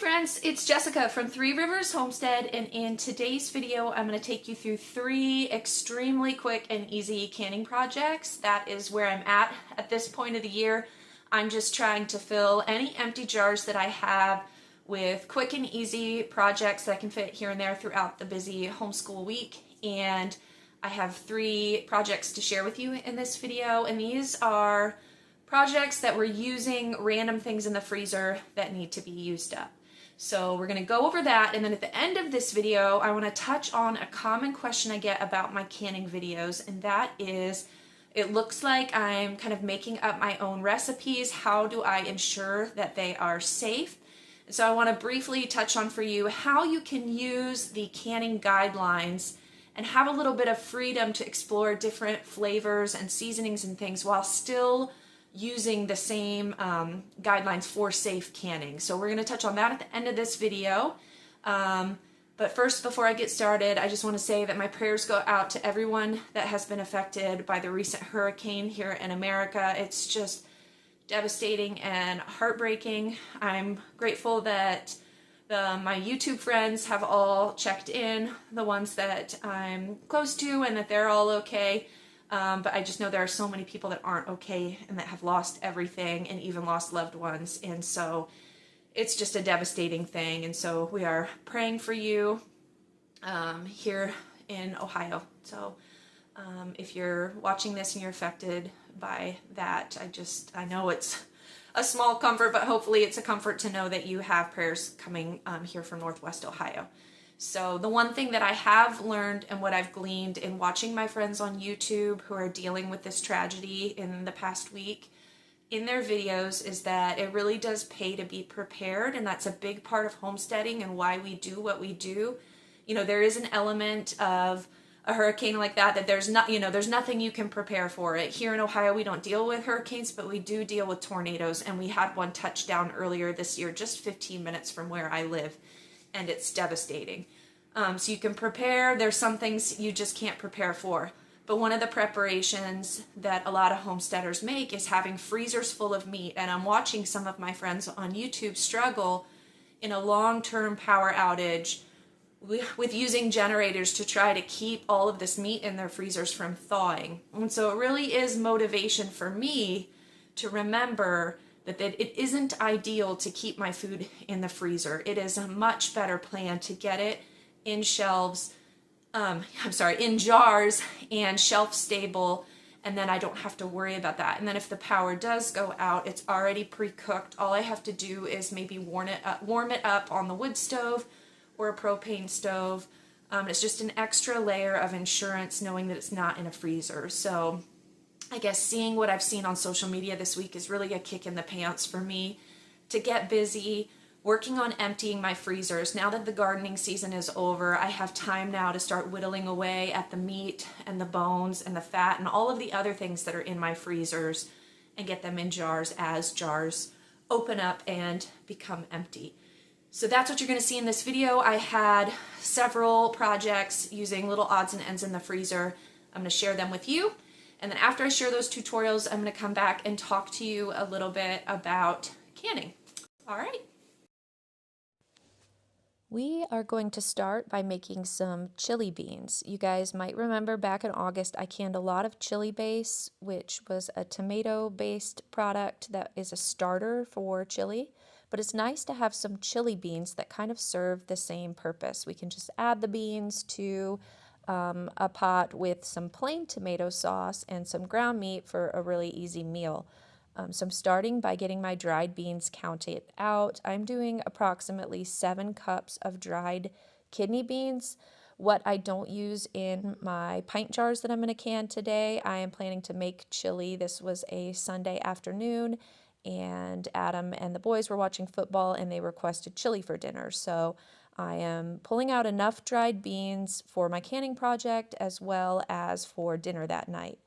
Friends, it's Jessica from Three Rivers Homestead, and in today's video I'm going to take you through 3 extremely quick and easy canning projects. That is where I'm at this point of the year. I'm just trying to fill any empty jars that I have with quick and easy projects that I can fit here and there throughout the busy homeschool week. And I have 3 projects to share with you in this video, and these are projects that we're using random things in the freezer that need to be used up. So we're going to go over that, and then at the end of this video I want to touch on a common question I get about my canning videos, and that is, it looks like I'm kind of making up my own recipes. How do I ensure that they are safe? And so I want to briefly touch on for you how you can use the canning guidelines and have a little bit of freedom to explore different flavors and seasonings and things while still using the same guidelines for safe canning. So we're going to touch on that at the end of this video. But first, before I get started, I just want to say that my prayers go out to everyone that has been affected by the recent hurricane here in America. It's just devastating and heartbreaking. I'm grateful that my YouTube friends have all checked in, the ones that I'm close to, and that they're all okay. But I just know there are so many people that aren't okay and that have lost everything and even lost loved ones. And so it's just a devastating thing. And so we are praying for you here in Ohio. So if you're watching this and you're affected by that, I know it's a small comfort, but hopefully it's a comfort to know that you have prayers coming here from Northwest Ohio. So the one thing that I have learned and what I've gleaned in watching my friends on YouTube who are dealing with this tragedy in the past week in their videos is that it really does pay to be prepared, and that's a big part of homesteading and why we do what we do. You know, there is an element of a hurricane like that there's not, there's nothing you can prepare for it. Here in Ohio, we don't deal with hurricanes, but we do deal with tornadoes, and we had one touch down earlier this year, just 15 minutes from where I live. And it's devastating. So you can prepare. There's some things you just can't prepare for. But one of the preparations that a lot of homesteaders make is having freezers full of meat. And I'm watching some of my friends on YouTube struggle in a long-term power outage with using generators to try to keep all of this meat in their freezers from thawing. And so it really is motivation for me to remember that it isn't ideal to keep my food in the freezer. It is a much better plan to get it in in jars and shelf stable, and then I don't have to worry about that. And then if the power does go out, it's already pre-cooked. All I have to do is maybe warm it up on the wood stove or a propane stove. It's just an extra layer of insurance knowing that it's not in a freezer. So I guess seeing what I've seen on social media this week is really a kick in the pants for me to get busy working on emptying my freezers. Now that the gardening season is over, I have time now to start whittling away at the meat and the bones and the fat and all of the other things that are in my freezers and get them in jars as jars open up and become empty. So that's what you're going to see in this video. I had several projects using little odds and ends in the freezer. I'm going to share them with you. And then after I share those tutorials, I'm going to come back and talk to you a little bit about canning. All right. We are going to start by making some chili beans. You guys might remember back in August I canned a lot of chili base, which was a tomato-based product that is a starter for chili. But it's nice to have some chili beans that kind of serve the same purpose. We can just add the beans to a pot with some plain tomato sauce and some ground meat for a really easy meal. So I'm starting by getting my dried beans counted out. I'm doing approximately 7 cups of dried kidney beans. What I don't use in my pint jars that I'm going to can today, I am planning to make chili. This was a Sunday afternoon, and Adam and the boys were watching football and they requested chili for dinner. So I am pulling out enough dried beans for my canning project as well as for dinner that night.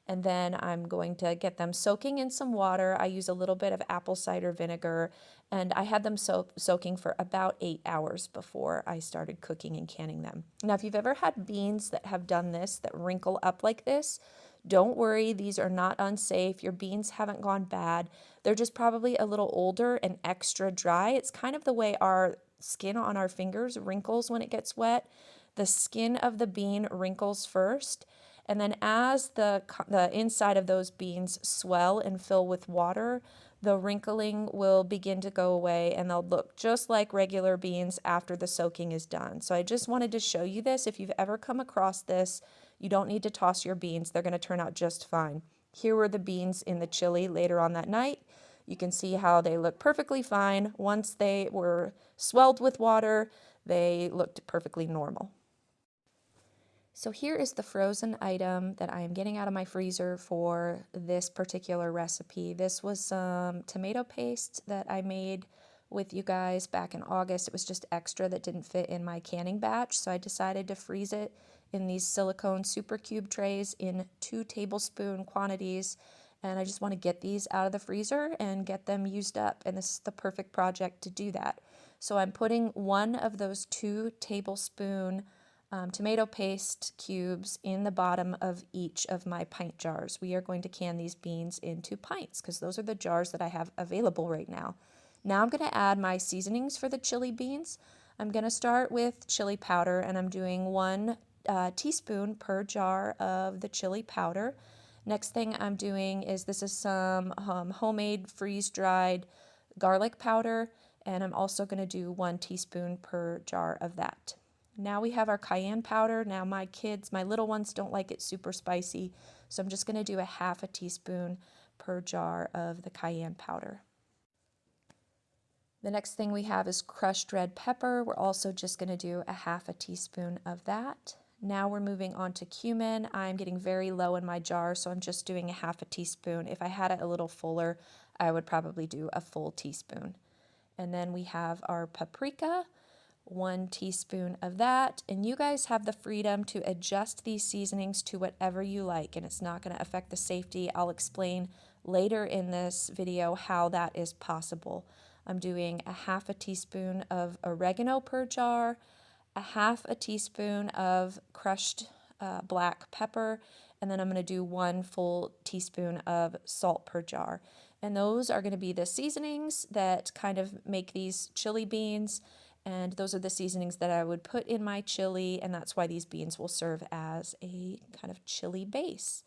And then I'm going to get them soaking in some water. I use a little bit of apple cider vinegar, and I had them soaking for about 8 hours before I started cooking and canning them. Now, if you've ever had beans that have done this, that wrinkle up like this, Don't worry, these are not unsafe. Your beans haven't gone bad. They're just probably a little older and extra dry. It's kind of the way our skin on our fingers wrinkles when it gets wet. The skin of the bean wrinkles first, and then as the inside of those beans swell and fill with water, the wrinkling will begin to go away and they'll look just like regular beans after the soaking is done. So I just wanted to show you this. If you've ever come across this, you don't need to toss your beans. They're going to turn out just fine. Here were the beans in the chili later on that night. You can see how they look perfectly fine. Once they were swelled with water, they looked perfectly normal. So here is the frozen item that I am getting out of my freezer for this particular recipe. This was some tomato paste that I made with you guys back in August. It was just extra that didn't fit in my canning batch, so I decided to freeze it in these silicone super cube trays in 2 tablespoon quantities. And I just want to get these out of the freezer and get them used up, and this is the perfect project to do that. So I'm putting one of those 2 tablespoon tomato paste cubes in the bottom of each of my pint jars. We are going to can these beans into pints because those are the jars that I have available right now. Now I'm going to add my seasonings for the chili beans. I'm going to start with chili powder, and I'm doing 1 teaspoon per jar of the chili powder. Next thing I'm doing is this is some homemade freeze-dried garlic powder, and I'm also going to do 1 teaspoon per jar of that. Now we have our cayenne powder. Now my little ones don't like it super spicy, so I'm just going to do a half a teaspoon per jar of the cayenne powder. The next thing we have is crushed red pepper. We're also just going to do a half a teaspoon of that. Now we're moving on to cumin. I'm getting very low in my jar, so I'm just doing a half a teaspoon. If I had it a little fuller, I would probably do a full teaspoon. And then we have our paprika. 1 teaspoon of that, and you guys have the freedom to adjust these seasonings to whatever you like, and it's not going to affect the safety. I'll explain later in this video how that is possible. I'm doing a half a teaspoon of oregano per jar, a half a teaspoon of crushed black pepper, and then I'm going to do 1 full teaspoon of salt per jar. And those are going to be the seasonings that kind of make these chili beans. And those are the seasonings that I would put in my chili, and that's why these beans will serve as a kind of chili base.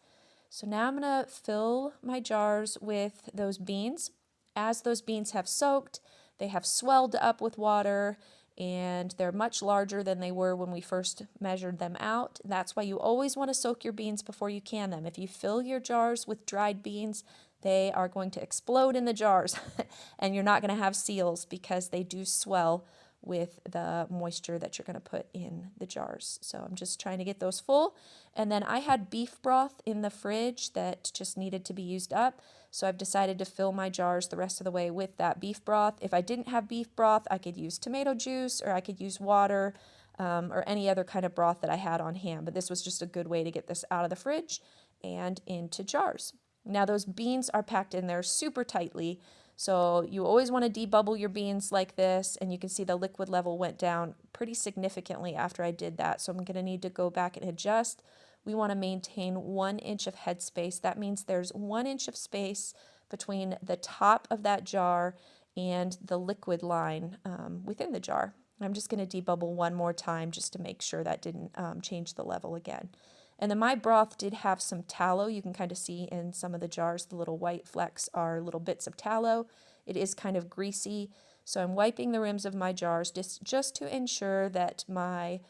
So now I'm going to fill my jars with those beans. As those beans have soaked, they have swelled up with water, and they're much larger than they were when we first measured them out. That's why you always want to soak your beans before you can them. If you fill your jars with dried beans, they are going to explode in the jars, and you're not going to have seals because they do swell with the moisture that you're going to put in the jars. So I'm just trying to get those full. And then I had beef broth in the fridge that just needed to be used up. So I've decided to fill my jars the rest of the way with that beef broth. If I didn't have beef broth, I could use tomato juice, or I could use water, or any other kind of broth that I had on hand. But this was just a good way to get this out of the fridge and into jars. Now those beans are packed in there super tightly. So you always want to debubble your beans like this, and you can see the liquid level went down pretty significantly after I did that. So I'm going to need to go back and adjust. We want to maintain 1 inch of headspace. That means there's 1 inch of space between the top of that jar and the liquid line within the jar. I'm just going to debubble 1 more time just to make sure that didn't change the level again. And then my broth did have some tallow. You can kind of see in some of the jars, the little white flecks are little bits of tallow. It is kind of greasy. So I'm wiping the rims of my jars just to ensure that my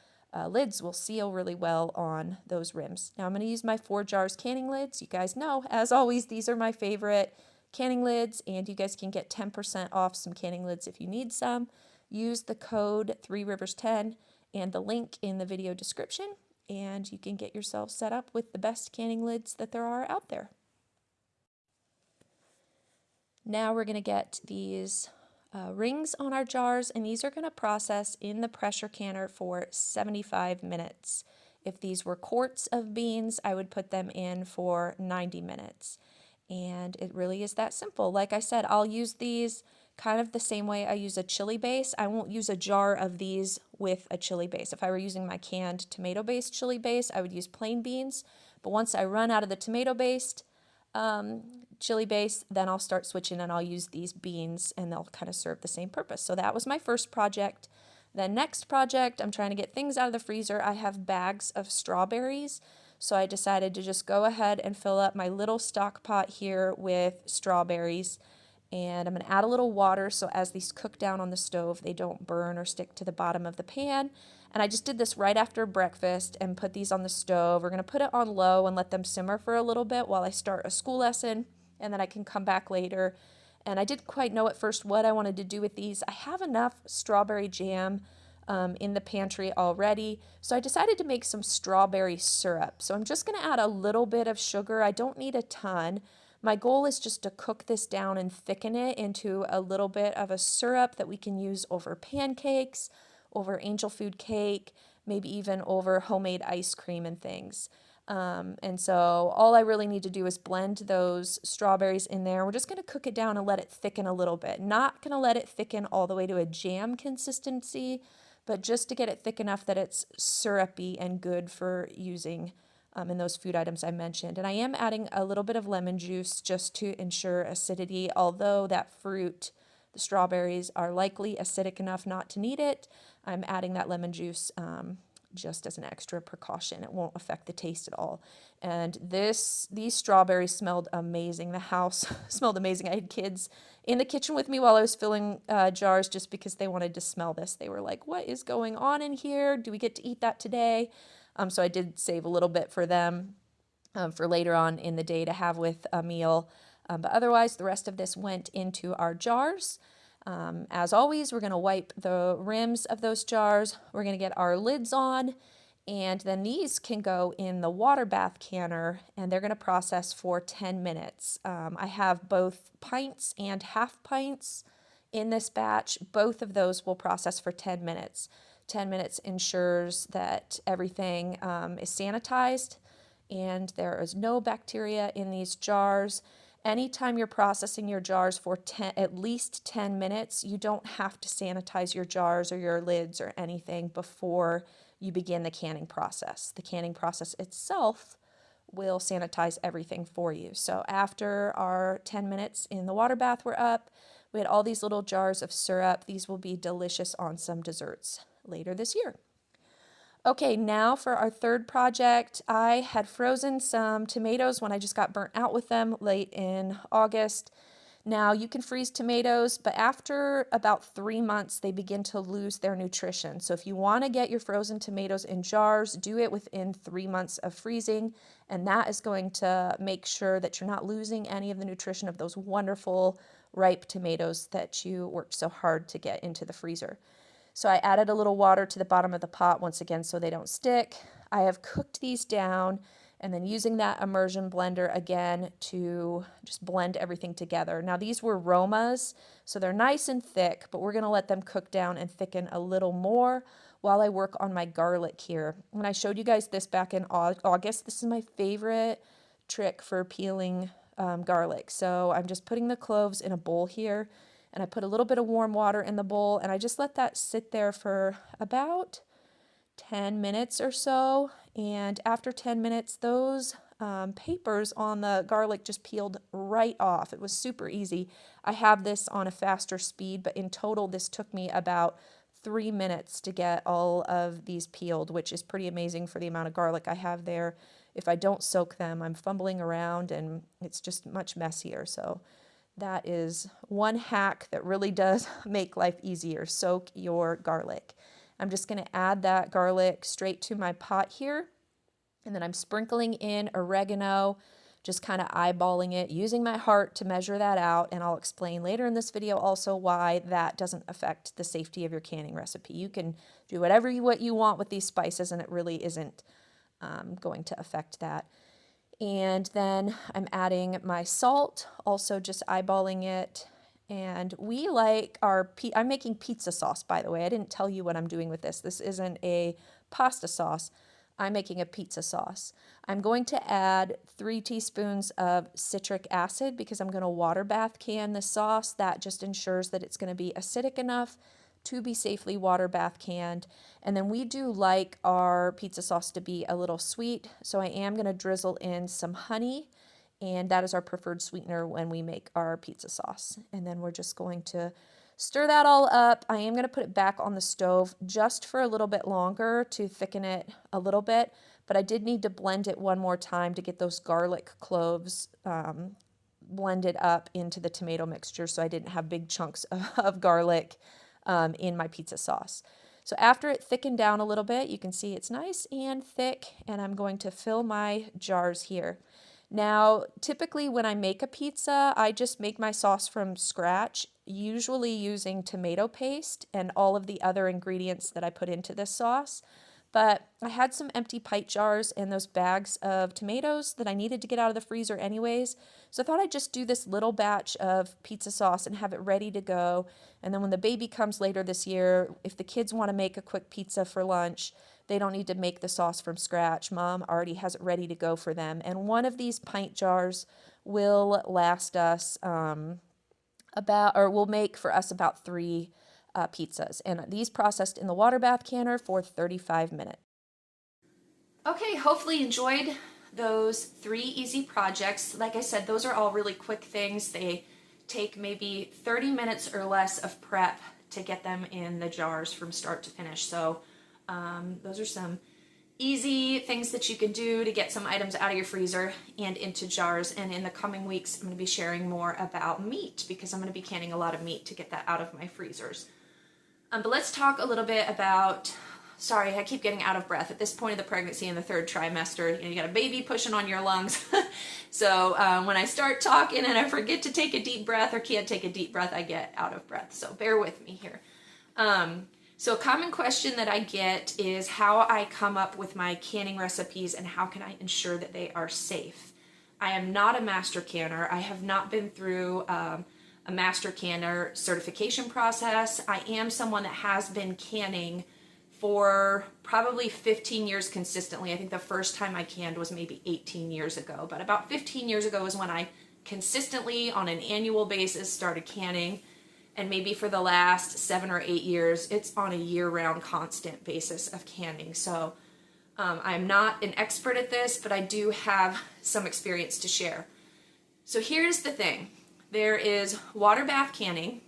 lids will seal really well on those rims. Now I'm going to use my 4 jars canning lids. You guys know, as always, these are my favorite canning lids, and you guys can get 10% off some canning lids if you need some. Use the code 3rivers10 and the link in the video description, and you can get yourself set up with the best canning lids that there are out there. Now we're going to get these rings on our jars, and these are going to process in the pressure canner for 75 minutes. If these were quarts of beans, I would put them in for 90 minutes. And it really is that simple. Like I said, I'll use these kind of the same way I use a chili base. I won't use a jar of these with a chili base. If I were using my canned tomato-based chili base, I would use plain beans. But once I run out of the tomato-based chili base, then I'll start switching and I'll use these beans and they'll kind of serve the same purpose. So that was my first project. The next project, I'm trying to get things out of the freezer. I have bags of strawberries. So I decided to just go ahead and fill up my little stock pot here with strawberries. And I'm going to add a little water so as these cook down on the stove, they don't burn or stick to the bottom of the pan. And I just did this right after breakfast and put these on the stove. We're going to put it on low and let them simmer for a little bit while I start a school lesson, and then I can come back later. And I didn't quite know at first what I wanted to do with these. I have enough strawberry jam in the pantry already, so I decided to make some strawberry syrup. So I'm just going to add a little bit of sugar. I don't need a ton. My goal is just to cook this down and thicken it into a little bit of a syrup that we can use over pancakes, over angel food cake, maybe even over homemade ice cream and things. And so all I really need to do is blend those strawberries in there. We're just going to cook it down and let it thicken a little bit. Not going to let it thicken all the way to a jam consistency, but just to get it thick enough that it's syrupy and good for using in those food items I mentioned. And I am adding a little bit of lemon juice just to ensure acidity, although that fruit, the strawberries, are likely acidic enough not to need it. I'm adding that lemon juice just as an extra precaution. It won't affect the taste at all. And these strawberries smelled amazing. The house smelled amazing. I had kids in the kitchen with me while I was filling jars just because they wanted to smell this. They were like, what is going on in here? Do we get to eat that today? So I did save a little bit for them for later on in the day to have with a meal. But otherwise, the rest of this went into our jars. As always, we're going to wipe the rims of those jars. We're going to get our lids on, and then these can go in the water bath canner, and they're going to process for 10 minutes. I have both pints and half pints in this batch. Both of those will process for 10 minutes. 10 minutes ensures that everything is sanitized and there is no bacteria in these jars. Anytime you're processing your jars for at least 10 minutes, you don't have to sanitize your jars or your lids or anything before you begin the canning process. The canning process itself will sanitize everything for you. So after our 10 minutes in the water bath were up, we had all these little jars of syrup. These will be delicious on some desserts later this year. Okay, now for our third project. I had frozen some tomatoes when I just got burnt out with them late in August. Now you can freeze tomatoes, but after about 3 months, they begin to lose their nutrition. So if you want to get your frozen tomatoes in jars, do it within 3 months of freezing, and that is going to make sure that you're not losing any of the nutrition of those wonderful ripe tomatoes that you worked so hard to get into the freezer. So I added a little water to the bottom of the pot once again so they don't stick. I have cooked these down and then using that immersion blender again to just blend everything together. Now these were Romas, so they're nice and thick, but we're going to let them cook down and thicken a little more while I work on my garlic here. When I showed you guys this back in August, this is my favorite trick for peeling garlic. So I'm just putting the cloves in a bowl here, and I put a little bit of warm water in the bowl, and I just let that sit there for about 10 minutes or so. And after 10 minutes, those papers on the garlic just peeled right off. It was super easy. I have this on a faster speed, but in total, this took me about 3 minutes to get all of these peeled, which is pretty amazing for the amount of garlic I have there. If I don't soak them, I'm fumbling around and it's just much messier. So that is one hack that really does make life easier. Soak your garlic. I'm just going to add that garlic straight to my pot here. And then I'm sprinkling in oregano, just kind of eyeballing it, using my heart to measure that out. And I'll explain later in this video also why that doesn't affect the safety of your canning recipe. You can do whatever what you want with these spices, and it really isn't going to affect that. And then I'm adding my salt, also just eyeballing it. And we like I'm making pizza sauce, by the way. I didn't tell you what I'm doing with this. This isn't a pasta sauce. I'm making a pizza sauce. I'm going to add 3 teaspoons of citric acid because I'm going to water bath can the sauce. That just ensures that it's going to be acidic enough to be safely water bath canned. And then we do like our pizza sauce to be a little sweet, so I am going to drizzle in some honey, and that is our preferred sweetener when we make our pizza sauce. And then we're just going to stir that all up. I am going to put it back on the stove just for a little bit longer to thicken it a little bit, but I did need to blend it one more time to get those garlic cloves blended up into the tomato mixture, so I didn't have big chunks of garlic in my pizza sauce. So after it thickened down a little bit, you can see it's nice and thick, and I'm going to fill my jars here. Now, typically when I make a pizza, I just make my sauce from scratch, usually using tomato paste and all of the other ingredients that I put into this sauce. But I had some empty pint jars and those bags of tomatoes that I needed to get out of the freezer anyways. So I thought I'd just do this little batch of pizza sauce and have it ready to go. And then when the baby comes later this year, if the kids want to make a quick pizza for lunch, they don't need to make the sauce from scratch. Mom already has it ready to go for them. And one of these pint jars will last us will make for us about 3 pizzas. And these processed in the water bath canner for 35 minutes. Okay, hopefully you enjoyed those 3 easy projects. Like I said, those are all really quick things. They take maybe 30 minutes or less of prep to get them in the jars from start to finish. So those are some easy things that you can do to get some items out of your freezer and into jars. And in the coming weeks, I'm going to be sharing more about meat because I'm going to be canning a lot of meat to get that out of my freezers. But let's talk a little bit about, sorry, I keep getting out of breath. At this point of the pregnancy in the 3rd trimester, you got a baby pushing on your lungs. So when I start talking and I forget to take a deep breath or can't take a deep breath, I get out of breath. So bear with me here. So a common question that I get is how I come up with my canning recipes and how can I ensure that they are safe. I am not a master canner. I have not been through a master canner certification process. I am someone that has been canning for probably 15 years consistently. I think the first time I canned was maybe 18 years ago, but about 15 years ago is when I consistently on an annual basis started canning. And maybe for the last 7 or 8 years, it's on a year-round constant basis of canning. So I'm not an expert at this, but I do have some experience to share. So here's the thing. There is water bath canning,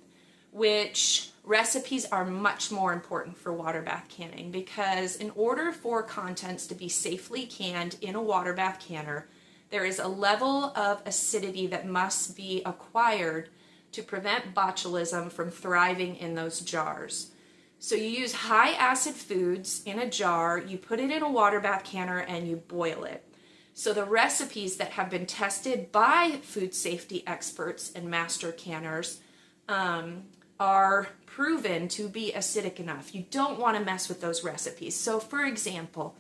which recipes are much more important for water bath canning because in order for contents to be safely canned in a water bath canner, there is a level of acidity that must be acquired to prevent botulism from thriving in those jars. So you use high acid foods in a jar, you put it in a water bath canner, and you boil it. So the recipes that have been tested by food safety experts and master canners are proven to be acidic enough. You don't want to mess with those recipes. So for example,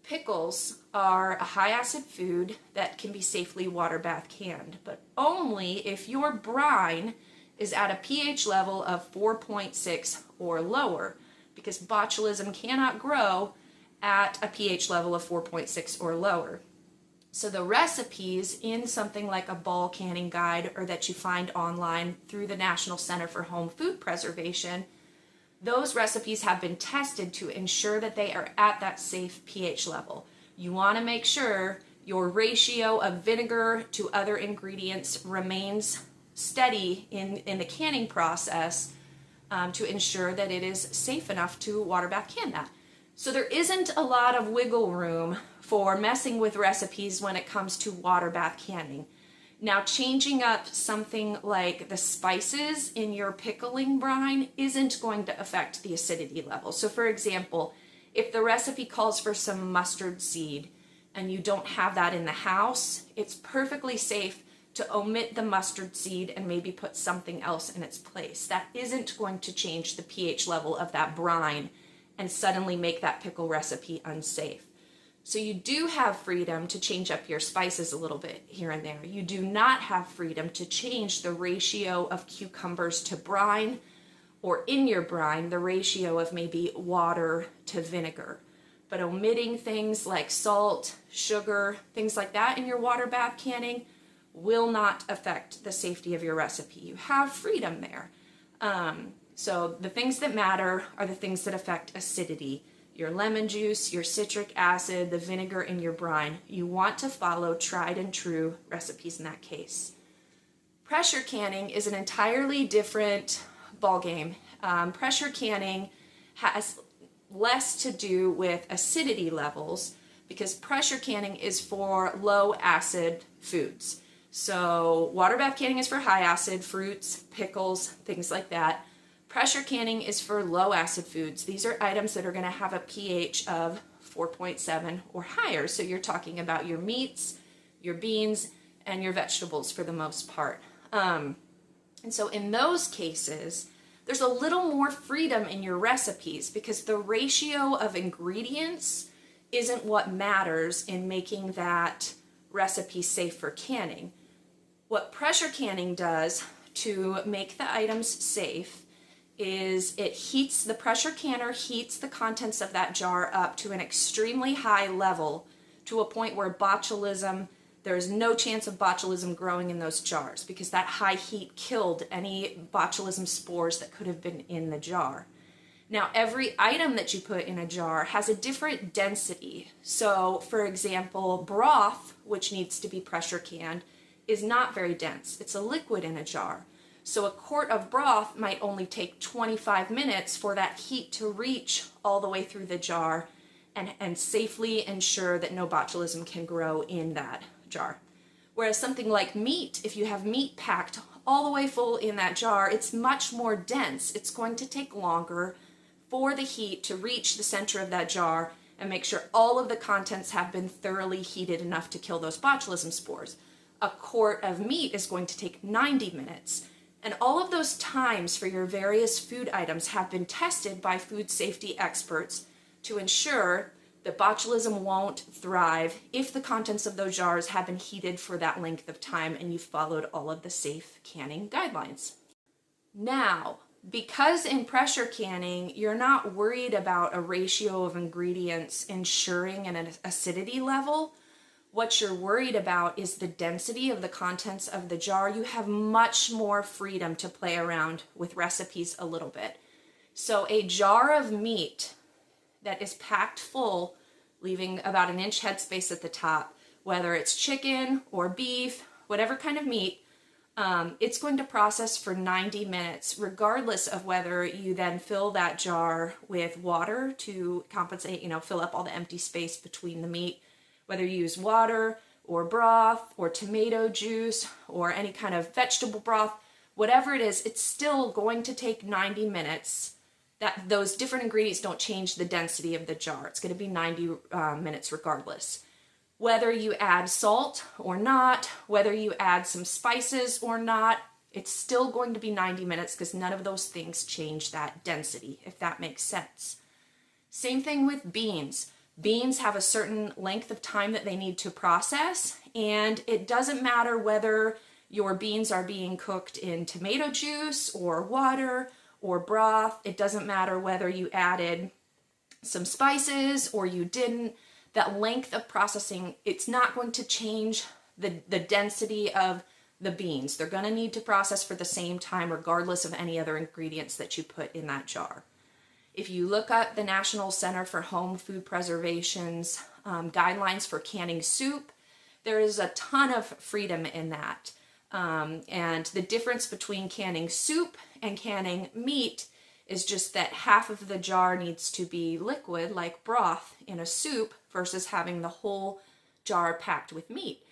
pickles are a high acid food that can be safely water bath canned, but only if your brine is at a pH level of 4.6 or lower, because botulism cannot grow at a pH level of 4.6 or lower. So the recipes in something like a ball canning guide or that you find online through the National Center for Home Food Preservation, those recipes have been tested to ensure that they are at that safe pH level. You want to make sure your ratio of vinegar to other ingredients remains steady in the canning process to ensure that it is safe enough to water bath can that. So there isn't a lot of wiggle room for messing with recipes when it comes to water bath canning. Now, changing up something like the spices in your pickling brine isn't going to affect the acidity level. So for example, if the recipe calls for some mustard seed and you don't have that in the house, it's perfectly safe to omit the mustard seed and maybe put something else in its place. That isn't going to change the pH level of that brine and suddenly make that pickle recipe unsafe. So you do have freedom to change up your spices a little bit here and there. You do not have freedom to change the ratio of cucumbers to brine, or in your brine, the ratio of maybe water to vinegar. But omitting things like salt, sugar, things like that in your water bath canning will not affect the safety of your recipe. You have freedom there. So the things that matter are the things that affect acidity. Your lemon juice, your citric acid, the vinegar in your brine. You want to follow tried and true recipes in that case. Pressure canning is an entirely different ballgame. Pressure canning has less to do with acidity levels because pressure canning is for low acid foods. So water bath canning is for high acid, fruits, pickles, things like that. Pressure canning is for low acid foods. These are items that are going to have a pH of 4.7 or higher. So you're talking about your meats, your beans, and your vegetables for the most part. And so in those cases, there's a little more freedom in your recipes because the ratio of ingredients isn't what matters in making that recipe safe for canning. What pressure canning does to make the items safe is the pressure canner heats the contents of that jar up to an extremely high level to a point where there is no chance of botulism growing in those jars because that high heat killed any botulism spores that could have been in the jar. Now, every item that you put in a jar has a different density. So, for example, broth, which needs to be pressure canned, is not very dense. It's a liquid in a jar. So a quart of broth might only take 25 minutes for that heat to reach all the way through the jar and safely ensure that no botulism can grow in that jar. Whereas something like meat, if you have meat packed all the way full in that jar, it's much more dense. It's going to take longer for the heat to reach the center of that jar and make sure all of the contents have been thoroughly heated enough to kill those botulism spores. A quart of meat is going to take 90 minutes. And all of those times for your various food items have been tested by food safety experts to ensure that botulism won't thrive if the contents of those jars have been heated for that length of time and you've followed all of the safe canning guidelines. Now, because in pressure canning, you're not worried about a ratio of ingredients ensuring an acidity level, what you're worried about is the density of the contents of the jar. You have much more freedom to play around with recipes a little bit. So a jar of meat that is packed full, leaving about 1 inch headspace at the top, whether it's chicken or beef, whatever kind of meat, it's going to process for 90 minutes, regardless of whether you then fill that jar with water to compensate, fill up all the empty space between the meat. Whether you use water or broth or tomato juice or any kind of vegetable broth, whatever it is, it's still going to take 90 minutes. Those different ingredients don't change the density of the jar. It's going to be 90 minutes regardless. Whether you add salt or not, whether you add some spices or not, it's still going to be 90 minutes because none of those things change that density, if that makes sense. Same thing with beans. Beans have a certain length of time that they need to process, and it doesn't matter whether your beans are being cooked in tomato juice or water or broth. It doesn't matter whether you added some spices or you didn't. That length of processing, it's not going to change the density of the beans. They're going to need to process for the same time regardless of any other ingredients that you put in that jar. If you look up the National Center for Home Food Preservation's guidelines for canning soup, there is a ton of freedom in that. And the difference between canning soup and canning meat is just that half of the jar needs to be liquid, like broth in a soup, versus having the whole jar packed with meat.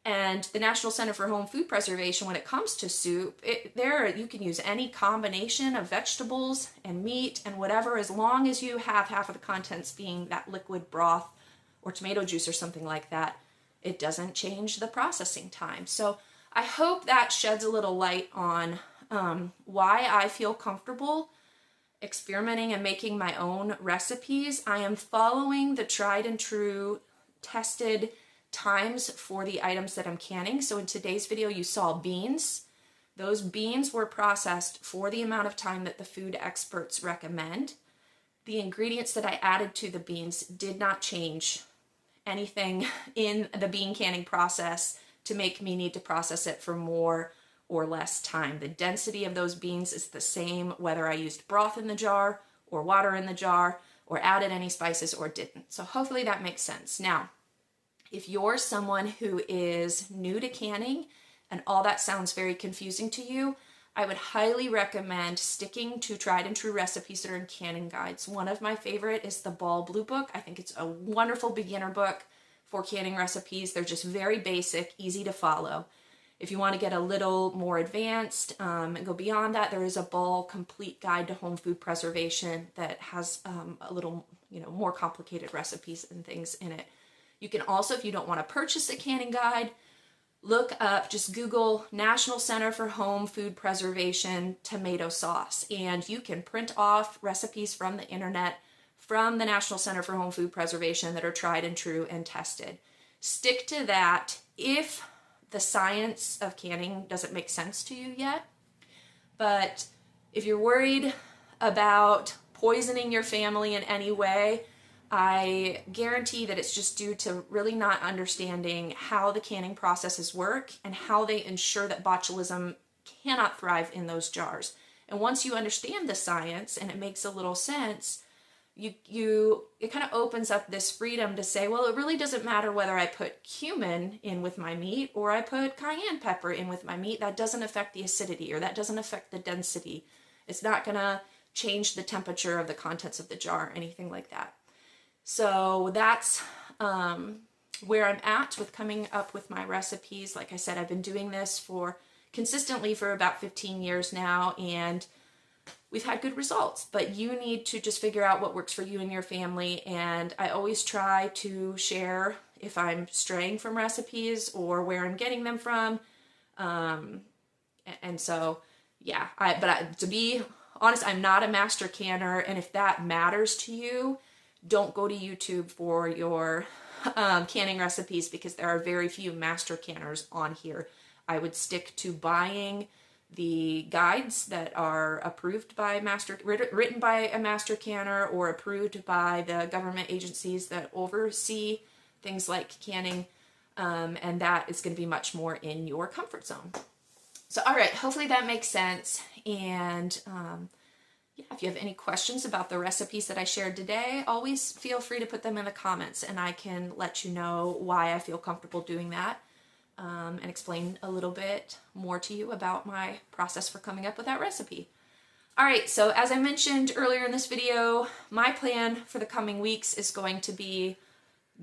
And the National Center for Home Food Preservation, when it comes to soup, you can use any combination of vegetables and meat and whatever, as long as you have half of the contents being that liquid broth or tomato juice or something like that. It doesn't change the processing time. So I hope that sheds a little light on why I feel comfortable experimenting and making my own recipes. I am following the tried and true tested times for the items that I'm canning. So in today's video, you saw beans. Those beans were processed for the amount of time that the food experts recommend. The ingredients that I added to the beans did not change anything in the bean canning process to make me need to process it for more or less time. The density of those beans is the same whether I used broth in the jar or water in the jar or added any spices or didn't. So hopefully that makes sense. Now, if you're someone who is new to canning and all that sounds very confusing to you, I would highly recommend sticking to tried and true recipes that are in canning guides. One of my favorite is the Ball Blue Book. I think it's a wonderful beginner book for canning recipes. They're just very basic, easy to follow. If you want to get a little more advanced and go beyond that, there is a Ball Complete Guide to Home Food Preservation that has a little, more complicated recipes and things in it. You can also, if you don't want to purchase a canning guide, look up, just Google National Center for Home Food Preservation tomato sauce, and you can print off recipes from the internet from the National Center for Home Food Preservation that are tried and true and tested. Stick to that if the science of canning doesn't make sense to you yet. But if you're worried about poisoning your family in any way, I guarantee that it's just due to really not understanding how the canning processes work and how they ensure that botulism cannot thrive in those jars. And once you understand the science and it makes a little sense, it kind of opens up this freedom to say, well, it really doesn't matter whether I put cumin in with my meat or I put cayenne pepper in with my meat. That doesn't affect the acidity or that doesn't affect the density. It's not going to change the temperature of the contents of the jar or anything like that. So that's where I'm at with coming up with my recipes. Like I said, I've been doing this consistently for about 15 years now, and we've had good results, but you need to just figure out what works for you and your family. And I always try to share if I'm straying from recipes or where I'm getting them from. And so, yeah, to be honest, I'm not a master canner. And if that matters to you, don't go to YouTube for your canning recipes, because there are very few master canners on here. I would stick to buying the guides that are approved by written by a master canner or approved by the government agencies that oversee things like canning, and that is going to be much more in your comfort zone. So, all right, hopefully that makes sense. And yeah, if you have any questions about the recipes that I shared today, always feel free to put them in the comments, and I can let you know why I feel comfortable doing that. And explain a little bit more to you about my process for coming up with that recipe. All right, so as I mentioned earlier in this video, my plan for the coming weeks is going to be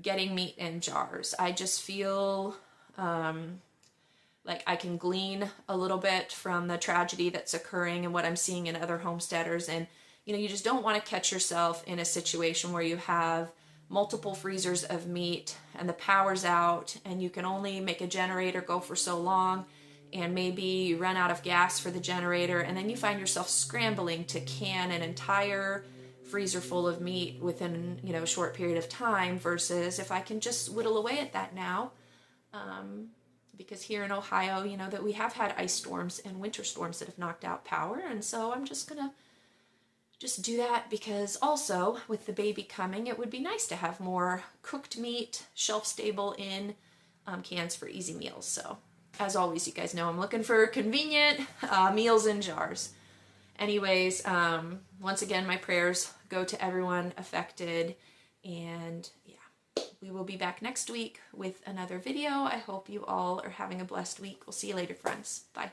getting meat in jars. I just feel like I can glean a little bit from the tragedy that's occurring and what I'm seeing in other homesteaders. And, you just don't want to catch yourself in a situation where you have multiple freezers of meat and the power's out and you can only make a generator go for so long, and maybe you run out of gas for the generator, and then you find yourself scrambling to can an entire freezer full of meat within a short period of time, versus if I can just whittle away at that now, because here in Ohio, that we have had ice storms and winter storms that have knocked out power, and so I'm just gonna do that, because also with the baby coming, it would be nice to have more cooked meat, shelf stable in cans for easy meals. So as always, you guys know I'm looking for convenient meals in jars. Anyways, once again, my prayers go to everyone affected, and yeah, we will be back next week with another video. I hope you all are having a blessed week. We'll see you later, friends. Bye.